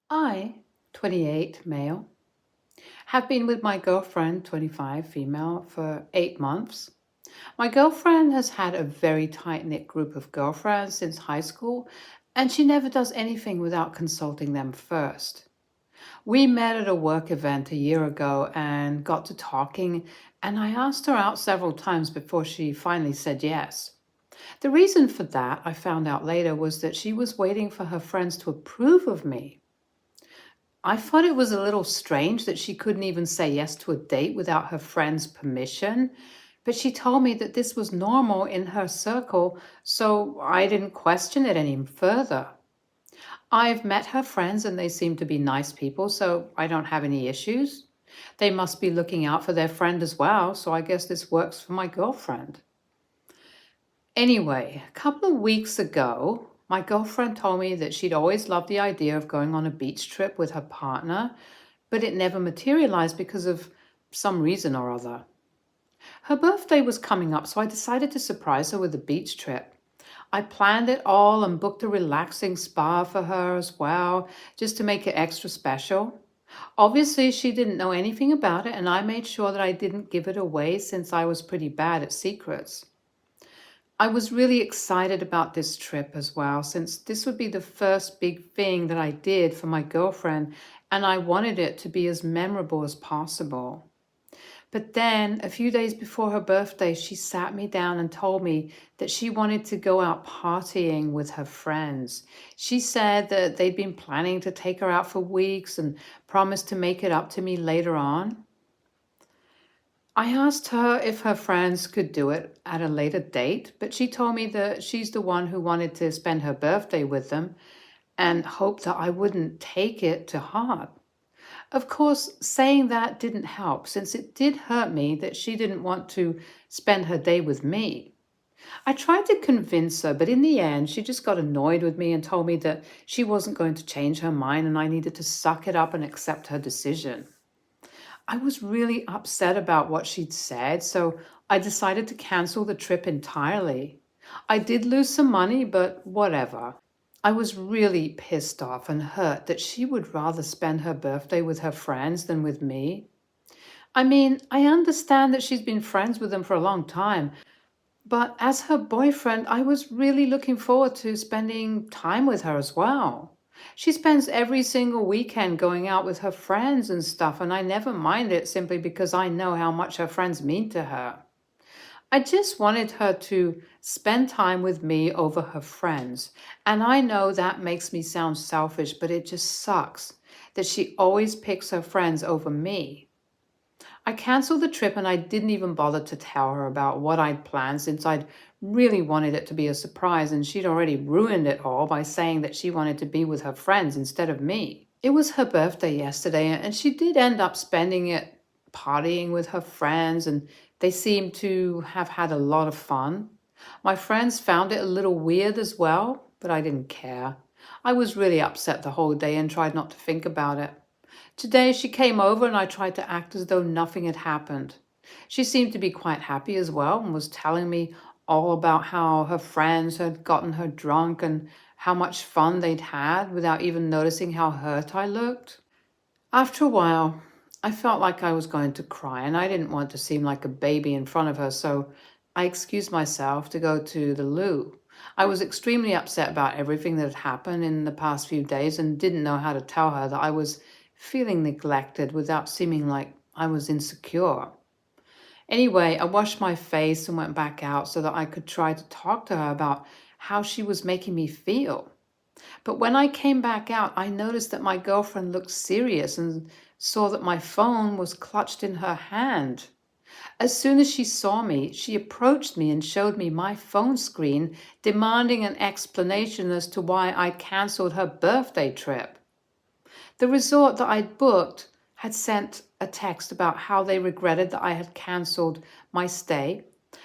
I, 28, male, have been with my girlfriend, 25, female, for 8 months. My girlfriend has had a very tight knit group of girlfriends since high school, and she never does anything without consulting them first. We met at a work event a year ago and got to talking, and I asked her out several times before she finally said yes. The reason for that, I found out later, was that she was waiting for her friends to approve of me. I thought it was a little strange that she couldn't even say yes to a date without her friend's permission, but she told me that this was normal in her circle, so I didn't question it any further. I've met her friends and they seem to be nice people, so I don't have any issues. They must be looking out for their friend as well, so I guess this works for my girlfriend. Anyway, a couple of weeks ago, my girlfriend told me that she'd always loved the idea of going on a beach trip with her partner, but it never materialized because of some reason or other. Her birthday was coming up, so I decided to surprise her with a beach trip. I planned it all and booked a relaxing spa for her as well, just to make it extra special. Obviously, she didn't know anything about it, and I made sure that I didn't give it away since I was pretty bad at secrets. I was really excited about this trip as well, since this would be the first big thing that I did for my girlfriend, and I wanted it to be as memorable as possible. But then, a few days before her birthday, she sat me down and told me that she wanted to go out partying with her friends. She said that they'd been planning to take her out for weeks and promised to make it up to me later on. I asked her if her friends could do it at a later date, but she told me that she's the one who wanted to spend her birthday with them and hoped that I wouldn't take it to heart. Of course, saying that didn't help, since it did hurt me that she didn't want to spend her day with me. I tried to convince her, but in the end, she just got annoyed with me and told me that she wasn't going to change her mind and I needed to suck it up and accept her decision. I was really upset about what she'd said, so I decided to cancel the trip entirely. I did lose some money, but whatever. I was really pissed off and hurt that she would rather spend her birthday with her friends than with me. I mean, I understand that she's been friends with them for a long time, but as her boyfriend, I was really looking forward to spending time with her as well. She spends every single weekend going out with her friends and stuff, and I never mind it simply because I know how much her friends mean to her. I just wanted her to spend time with me over her friends. And I know that makes me sound selfish, but it just sucks that she always picks her friends over me. I canceled the trip and I didn't even bother to tell her about what I'd planned since I'd really wanted it to be a surprise and she'd already ruined it all by saying that she wanted to be with her friends instead of me. It was her birthday yesterday and she did end up spending it partying with her friends and they seemed to have had a lot of fun. My friends found it a little weird as well, but I didn't care. I was really upset the whole day and tried not to think about it. Today she came over and I tried to act as though nothing had happened. She seemed to be quite happy as well and was telling me all about how her friends had gotten her drunk and how much fun they'd had without even noticing how hurt I looked. After a while, I felt like I was going to cry and I didn't want to seem like a baby in front of her, so I excused myself to go to the loo. I was extremely upset about everything that had happened in the past few days and didn't know how to tell her that I was feeling neglected without seeming like I was insecure. Anyway, I washed my face and went back out so that I could try to talk to her about how she was making me feel. But when I came back out, I noticed that my girlfriend looked serious and saw that my phone was clutched in her hand. As soon as she saw me, she approached me and showed me my phone screen, demanding an explanation as to why I'd cancelled her birthday trip. The resort that I'd booked had sent a text about how they regretted that I had cancelled my stay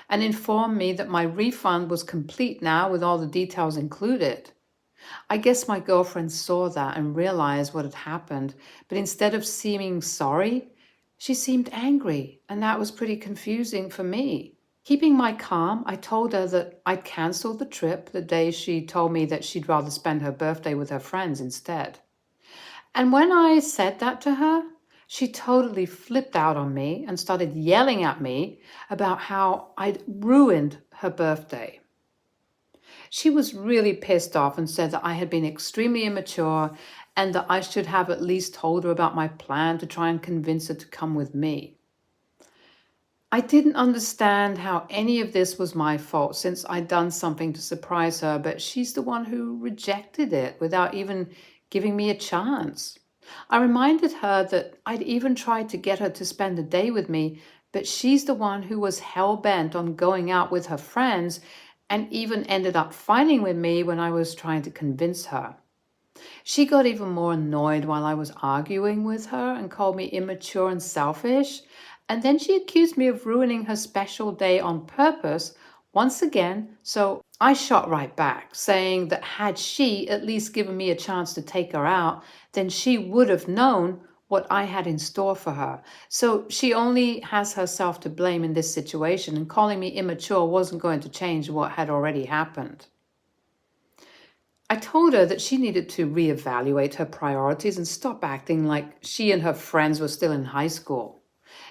and informed me that my refund was complete now with all the details included. I guess my girlfriend saw that and realized what had happened, but instead of seeming sorry, she seemed angry, and that was pretty confusing for me. Keeping my calm, I told her that I'd cancelled the trip the day she told me that she'd rather spend her birthday with her friends instead. And when I said that to her, she totally flipped out on me and started yelling at me about how I'd ruined her birthday. She was really pissed off and said that I had been extremely immature and that I should have at least told her about my plan to try and convince her to come with me. I didn't understand how any of this was my fault since I'd done something to surprise her, but she's the one who rejected it without even giving me a chance. I reminded her that I'd even tried to get her to spend a day with me, but she's the one who was hell-bent on going out with her friends and even ended up fighting with me when I was trying to convince her. She got even more annoyed while I was arguing with her and called me immature and selfish. And then she accused me of ruining her special day on purpose once again. So I shot right back, saying that had she at least given me a chance to take her out, then she would have known what I had in store for her. So she only has herself to blame in this situation, and calling me immature wasn't going to change what had already happened. I told her that she needed to reevaluate her priorities and stop acting like she and her friends were still in high school.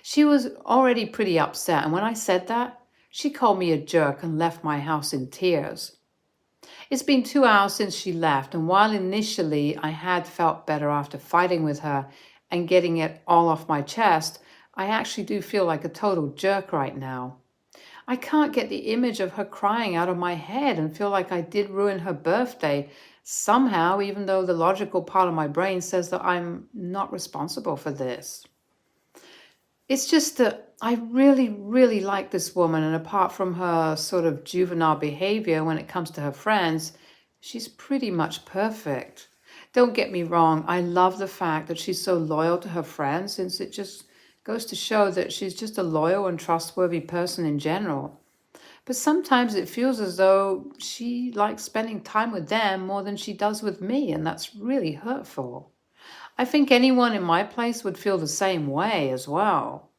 She was already pretty upset, and when I said that, she called me a jerk and left my house in tears. It's been 2 hours since she left, and while initially I had felt better after fighting with her and getting it all off my chest, I actually do feel like a total jerk right now. I can't get the image of her crying out of my head and feel like I did ruin her birthday somehow, even though the logical part of my brain says that I'm not responsible for this. It's just that I really, really like this woman, and apart from her sort of juvenile behavior when it comes to her friends, she's pretty much perfect. Don't get me wrong, I love the fact that she's so loyal to her friends, since it just goes to show that she's just a loyal and trustworthy person in general. But sometimes it feels as though she likes spending time with them more than she does with me, and that's really hurtful. I think anyone in my place would feel the same way as well.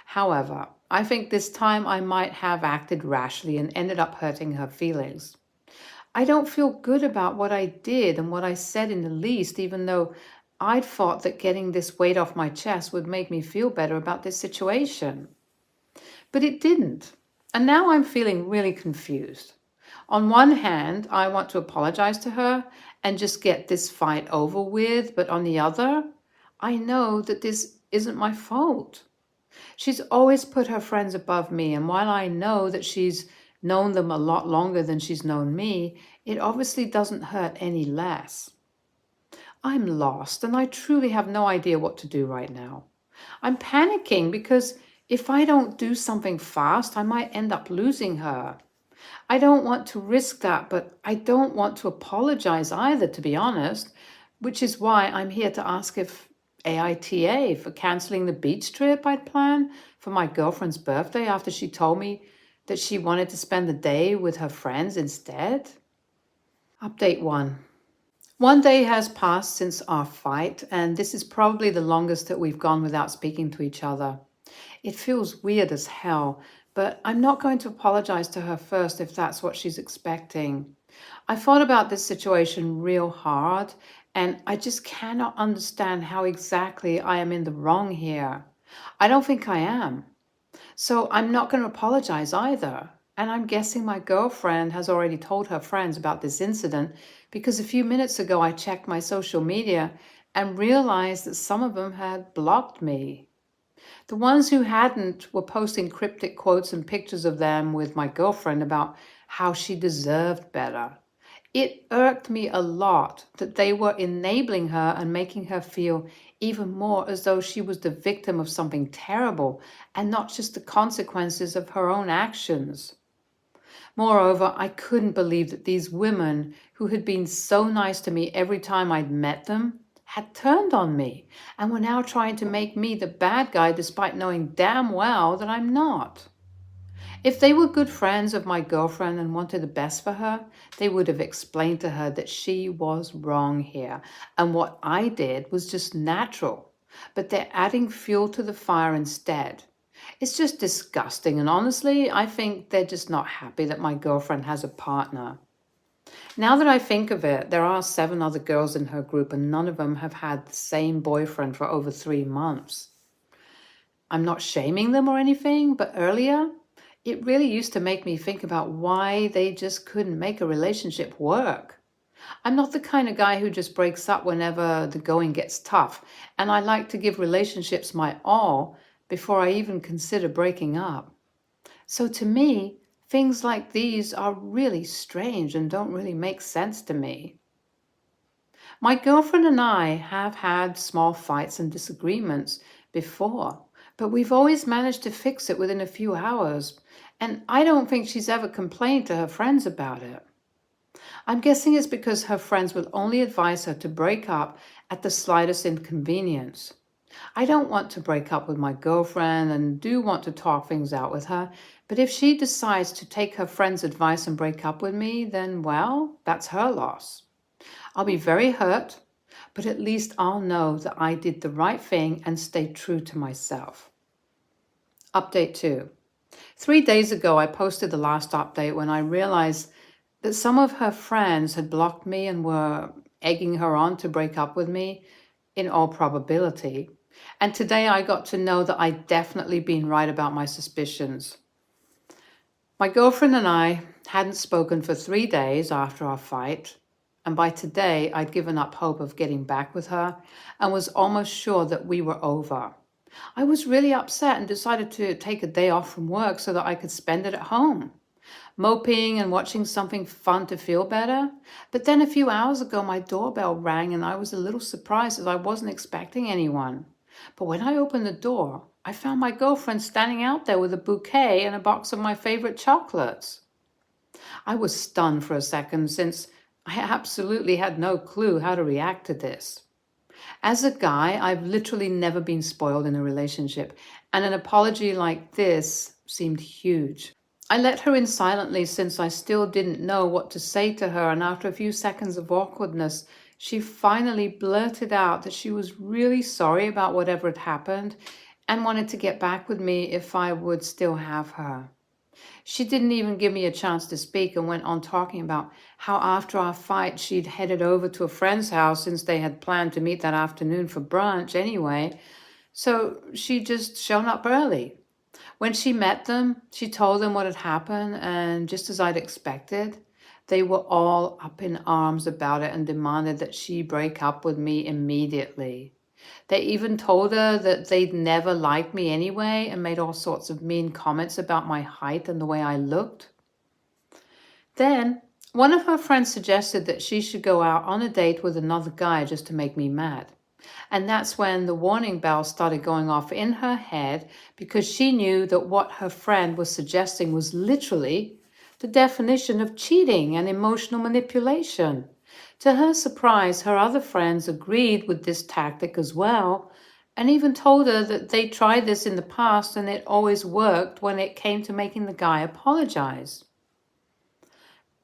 However, I think this time I might have acted rashly and ended up hurting her feelings. I don't feel good about what I did and what I said in the least, even though I'd thought that getting this weight off my chest would make me feel better about this situation. But it didn't. And now I'm feeling really confused. On one hand, I want to apologize to her and just get this fight over with, but on the other, I know that this isn't my fault. She's always put her friends above me, and while I know that she's known them a lot longer than she's known me, it obviously doesn't hurt any less. I'm lost, and I truly have no idea what to do right now. I'm panicking because if I don't do something fast, I might end up losing her. I don't want to risk that, but I don't want to apologize either, to be honest, which is why I'm here to ask if AITA for canceling the beach trip I'd planned for my girlfriend's birthday after she told me that she wanted to spend the day with her friends instead. Update 1. One day has passed since our fight, and this is probably the longest that we've gone without speaking to each other. It feels weird as hell, but I'm not going to apologize to her first if that's what she's expecting. I thought about this situation real hard, and I just cannot understand how exactly I am in the wrong here. I don't think I am. So I'm not going to apologize either. And I'm guessing my girlfriend has already told her friends about this incident because a few minutes ago I checked my social media and realized that some of them had blocked me. The ones who hadn't were posting cryptic quotes and pictures of them with my girlfriend about how she deserved better. It irked me a lot that they were enabling her and making her feel even more as though she was the victim of something terrible and not just the consequences of her own actions. Moreover, I couldn't believe that these women, who had been so nice to me every time I'd met them, had turned on me and were now trying to make me the bad guy despite knowing damn well that I'm not. If they were good friends of my girlfriend and wanted the best for her, they would have explained to her that she was wrong here and what I did was just natural. But they're adding fuel to the fire instead. It's just disgusting, and honestly, I think they're just not happy that my girlfriend has a partner. Now that I think of it, there are 7 other girls in her group, and none of them have had the same boyfriend for over 3 months. I'm not shaming them or anything, but earlier, it really used to make me think about why they just couldn't make a relationship work. I'm not the kind of guy who just breaks up whenever the going gets tough, and I like to give relationships my all before I even consider breaking up. So to me, things like these are really strange and don't really make sense to me. My girlfriend and I have had small fights and disagreements before, but we've always managed to fix it within a few hours, and I don't think she's ever complained to her friends about it. I'm guessing it's because her friends will only advise her to break up at the slightest inconvenience. I don't want to break up with my girlfriend and do want to talk things out with her, but if she decides to take her friend's advice and break up with me, then, well, that's her loss. I'll be very hurt, but at least I'll know that I did the right thing and stayed true to myself. Update 2. 3 days ago, I posted the last update when I realized that some of her friends had blocked me and were egging her on to break up with me, in all probability. And today I got to know that I'd definitely been right about my suspicions. My girlfriend and I hadn't spoken for 3 days after our fight, and by today I'd given up hope of getting back with her and was almost sure that we were over. I was really upset and decided to take a day off from work so that I could spend it at home, moping and watching something fun to feel better. But then a few hours ago, my doorbell rang and I was a little surprised as I wasn't expecting anyone. But when I opened the door, I found my girlfriend standing out there with a bouquet and a box of my favorite chocolates. I was stunned for a second since I absolutely had no clue how to react to this. As a guy, I've literally never been spoiled in a relationship, and an apology like this seemed huge. I let her in silently since I still didn't know what to say to her, and after a few seconds of awkwardness, she finally blurted out that she was really sorry about whatever had happened and wanted to get back with me if I would still have her. She didn't even give me a chance to speak and went on talking about how after our fight she'd headed over to a friend's house since they had planned to meet that afternoon for brunch anyway, so she'd just shown up early. When she met them, she told them what had happened, and just as I'd expected, they were all up in arms about it and demanded that she break up with me immediately. They even told her that they'd never liked me anyway and made all sorts of mean comments about my height and the way I looked. Then, one of her friends suggested that she should go out on a date with another guy just to make me mad. And that's when the warning bell started going off in her head because she knew that what her friend was suggesting was literally the definition of cheating and emotional manipulation. To her surprise, her other friends agreed with this tactic as well, and even told her that they tried this in the past and it always worked when it came to making the guy apologize.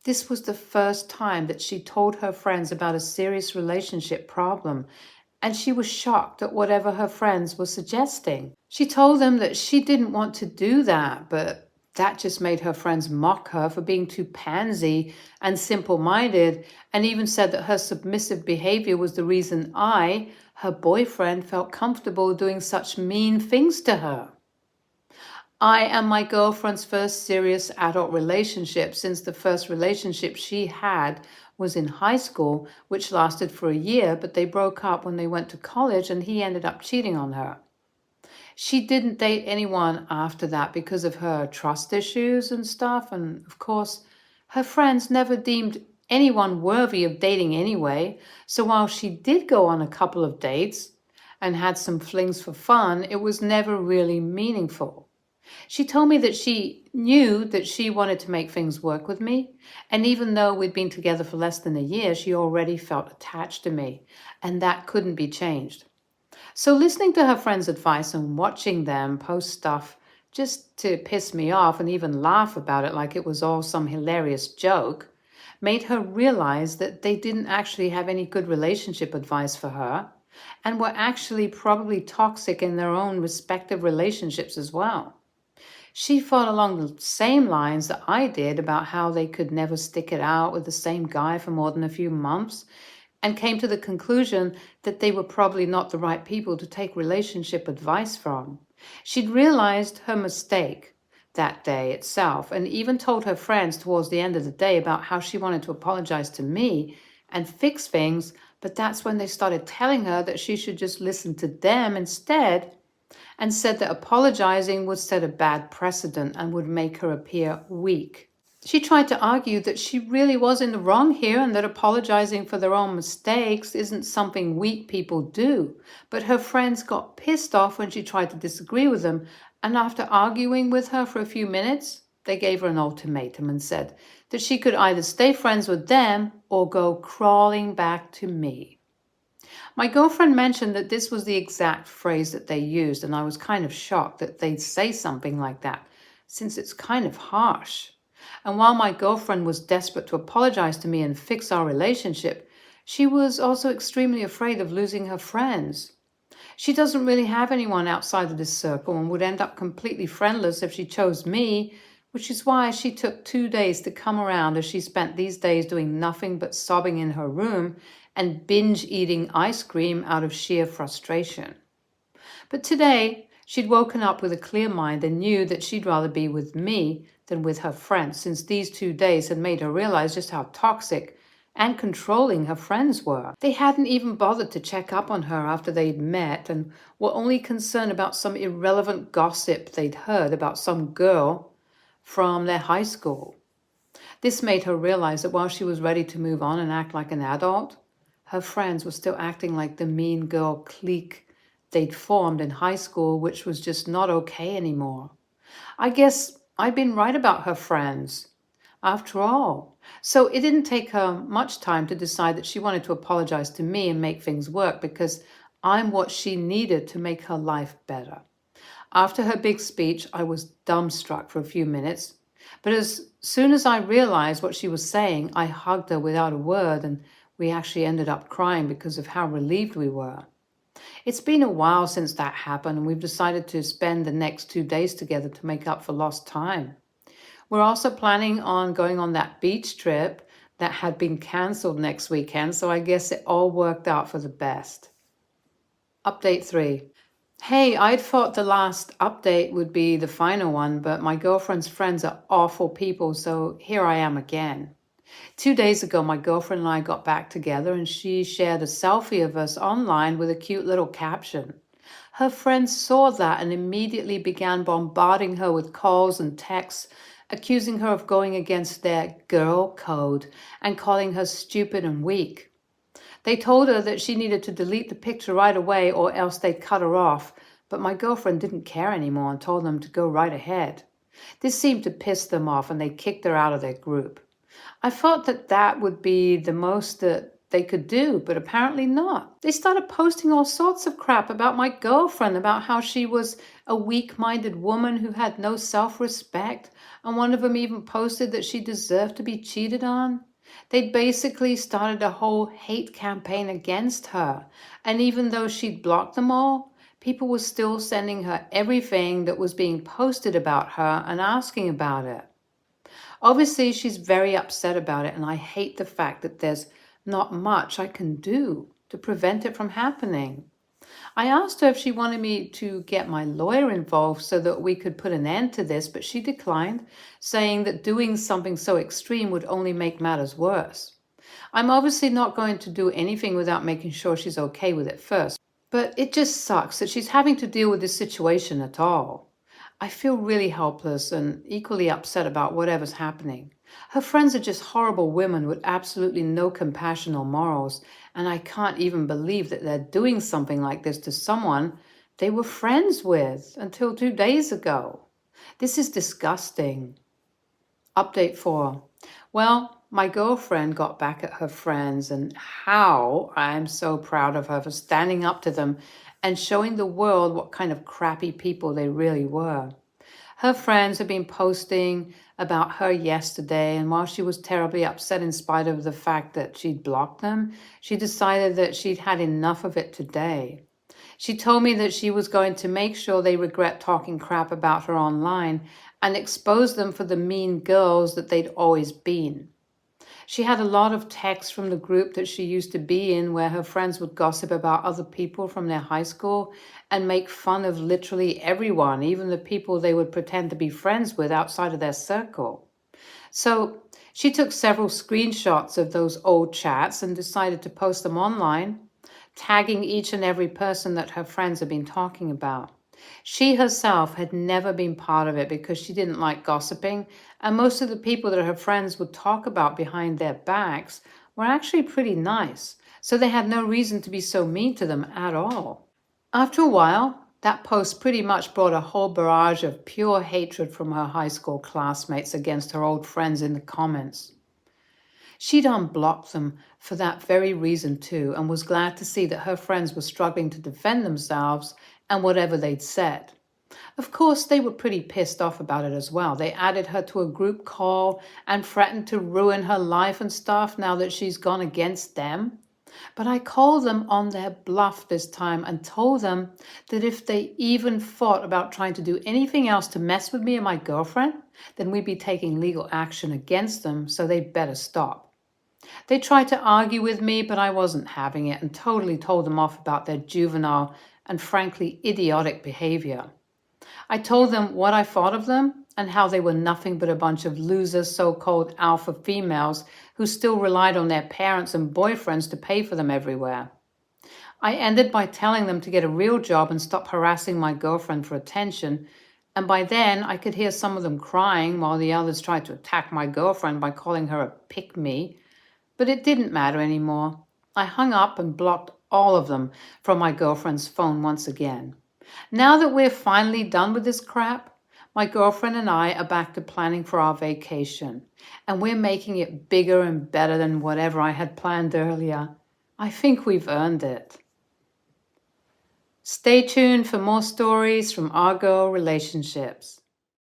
This was the first time that she told her friends about a serious relationship problem, and she was shocked at whatever her friends were suggesting. She told them that she didn't want to do that, but that just made her friends mock her for being too pansy and simple-minded, and even said that her submissive behavior was the reason I, her boyfriend, felt comfortable doing such mean things to her. I am my girlfriend's first serious adult relationship since the first relationship she had was in high school, which lasted for a year, but they broke up when they went to college and he ended up cheating on her. She didn't date anyone after that because of her trust issues and stuff, and of course, her friends never deemed anyone worthy of dating anyway, so while she did go on a couple of dates and had some flings for fun, it was never really meaningful. She told me that she knew that she wanted to make things work with me, and even though we'd been together for less than a year, she already felt attached to me, and that couldn't be changed. So listening to her friends' advice and watching them post stuff just to piss me off and even laugh about it like it was all some hilarious joke made her realize that they didn't actually have any good relationship advice for her and were actually probably toxic in their own respective relationships as well. She thought along the same lines that I did about how they could never stick it out with the same guy for more than a few months, and came to the conclusion that they were probably not the right people to take relationship advice from. She'd realized her mistake that day itself, and even told her friends towards the end of the day about how she wanted to apologize to me and fix things, but that's when they started telling her that she should just listen to them instead, and said that apologizing would set a bad precedent and would make her appear weak. She tried to argue that she really was in the wrong here and that apologizing for their own mistakes isn't something weak people do. But her friends got pissed off when she tried to disagree with them, and after arguing with her for a few minutes, they gave her an ultimatum and said that she could either stay friends with them or go crawling back to me. My girlfriend mentioned that this was the exact phrase that they used, and I was kind of shocked that they'd say something like that, since it's kind of harsh. And while my girlfriend was desperate to apologize to me and fix our relationship, she was also extremely afraid of losing her friends. She doesn't really have anyone outside of this circle and would end up completely friendless if she chose me, which is why she took 2 days to come around, as she spent these days doing nothing but sobbing in her room and binge eating ice cream out of sheer frustration. But today, she'd woken up with a clear mind and knew that she'd rather be with me than with her friends, since these 2 days had made her realize just how toxic and controlling her friends were. They hadn't even bothered to check up on her after they'd met and were only concerned about some irrelevant gossip they'd heard about some girl from their high school. This made her realize that while she was ready to move on and act like an adult, her friends were still acting like the mean girl clique they'd formed in high school, which was just not okay anymore. I guess I'd been right about her friends, after all. So it didn't take her much time to decide that she wanted to apologize to me and make things work, because I'm what she needed to make her life better. After her big speech, I was dumbstruck for a few minutes, but as soon as I realized what she was saying, I hugged her without a word, and we actually ended up crying because of how relieved we were. It's been a while since that happened, and we've decided to spend the next 2 days together to make up for lost time. We're also planning on going on that beach trip that had been cancelled next weekend, so I guess it all worked out for the best. Update 3. Hey, I'd thought the last update would be the final one, but my girlfriend's friends are awful people, so here I am again. 2 days ago, my girlfriend and I got back together, and she shared a selfie of us online with a cute little caption. Her friends saw that and immediately began bombarding her with calls and texts, accusing her of going against their girl code and calling her stupid and weak. They told her that she needed to delete the picture right away or else they'd cut her off, but my girlfriend didn't care anymore and told them to go right ahead. This seemed to piss them off, and they kicked her out of their group. I thought that that would be the most that they could do, but apparently not. They started posting all sorts of crap about my girlfriend, about how she was a weak-minded woman who had no self-respect, and one of them even posted that she deserved to be cheated on. They'd basically started a whole hate campaign against her, and even though she'd blocked them all, people were still sending her everything that was being posted about her and asking about it. Obviously, she's very upset about it, and I hate the fact that there's not much I can do to prevent it from happening. I asked her if she wanted me to get my lawyer involved so that we could put an end to this, but she declined, saying that doing something so extreme would only make matters worse. I'm obviously not going to do anything without making sure she's okay with it first, but it just sucks that she's having to deal with this situation at all. I feel really helpless and equally upset about whatever's happening. Her friends are just horrible women with absolutely no compassion or morals, and I can't even believe that they're doing something like this to someone they were friends with until 2 days ago. This is disgusting. Update 4. Well, my girlfriend got back at her friends, and how I'm so proud of her for standing up to them and showing the world what kind of crappy people they really were. Her friends had been posting about her yesterday, and while she was terribly upset in spite of the fact that she'd blocked them, she decided that she'd had enough of it today. She told me that she was going to make sure they regret talking crap about her online and expose them for the mean girls that they'd always been. She had a lot of texts from the group that she used to be in where her friends would gossip about other people from their high school and make fun of literally everyone, even the people they would pretend to be friends with outside of their circle. So she took several screenshots of those old chats and decided to post them online, tagging each and every person that her friends had been talking about. She herself had never been part of it because she didn't like gossiping, and most of the people that her friends would talk about behind their backs were actually pretty nice, so they had no reason to be so mean to them at all. After a while, that post pretty much brought a whole barrage of pure hatred from her high school classmates against her old friends in the comments. She'd unblocked them for that very reason too, and was glad to see that her friends were struggling to defend themselves and whatever they'd said. Of course, they were pretty pissed off about it as well. They added her to a group call and threatened to ruin her life and stuff now that she's gone against them. But I called them on their bluff this time and told them that if they even thought about trying to do anything else to mess with me and my girlfriend, then we'd be taking legal action against them, so they'd better stop. They tried to argue with me, but I wasn't having it and totally told them off about their juvenile and frankly idiotic behavior. I told them what I thought of them and how they were nothing but a bunch of loser so-called alpha females who still relied on their parents and boyfriends to pay for them everywhere. I ended by telling them to get a real job and stop harassing my girlfriend for attention, and by then I could hear some of them crying while the others tried to attack my girlfriend by calling her a pick-me. But it didn't matter anymore. I hung up and blocked all of them from my girlfriend's phone once again. Now that we're finally done with this crap, my girlfriend and I are back to planning for our vacation, and we're making it bigger and better than whatever I had planned earlier. I think we've earned it. Stay tuned for more stories from our girl relationships.